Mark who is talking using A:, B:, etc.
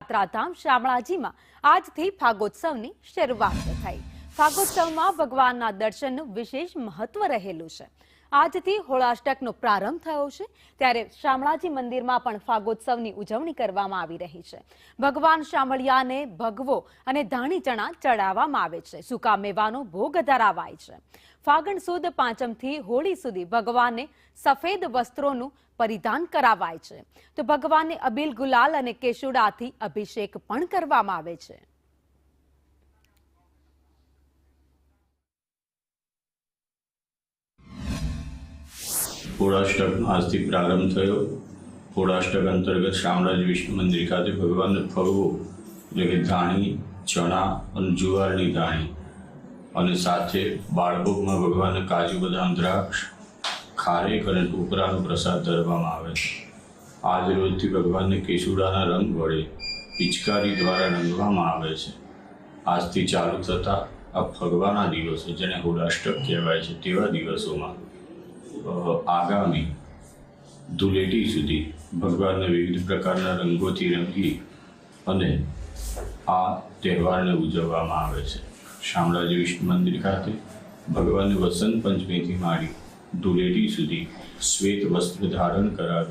A: યાત્રાધામ શામળાજીમાં આજથી ફાગોત્સવની શરૂઆત થઈ। ફાગોત્સવમાં ભગવાનના દર્શનનું વિશેષ મહત્વ રહેલું છે। આજથી હોળાષ્ટકનો પ્રારંભ થયો છે, ત્યારે શામળાજી મંદિરમાં પણ ફાગોત્સવની ઉજવણી કરવામાં આવી રહી છે। ભગવાન શામળિયાને ભગવો અને ધાણી ચણા ચડાવવામાં આવે છે। સૂકા મેવાનો ભોગ ધરાવાય છે। ફાગણ સુદ પાંચમથી હોળી સુધી ભગવાનને સફેદ વસ્ત્રોનું પરિધાન કરાવાય છે, તો ભગવાનને અબીલ, ગુલાલ અને કેસુડાથી અભિષેક પણ કરવામાં આવે છે।
B: હોળાષ્ટકનો આજથી પ્રારંભ થયો। હોળાષ્ટક અંતર્ગત શામળાજી વિષ્ણુ મંદિર ખાતે ભગવાનને ફગવો એટલે કે ધાણી, ચણા અને જુવારની ધાણી અને સાથે બાળભોગમાં ભગવાનને કાજુ, બદામ, દ્રાક્ષ, ખારેક અને ટોપરાનો પ્રસાદ ધરવામાં આવે છે। આજ રોજથી ભગવાનને કેસુડાના રંગ વડે પિચકારી દ્વારા રંગવામાં આવે છે। આજથી ચાલુ થતા આ ફગવાના દિવસો, જેને હોળાષ્ટક કહેવાય છે, તેવા દિવસોમાં આગામી ધૂળેટી સુધી ભગવાનને વિવિધ પ્રકારના રંગોથી રંગી અને આ તહેવારને ઉજવવામાં આવે છે। શામળાજી વિષ્ણુ મંદિર ખાતે ભગવાનને વસંત પંચમીથી માંડી ધૂળેટી સુધી શ્વેત વસ્ત્ર ધારણ કરાવી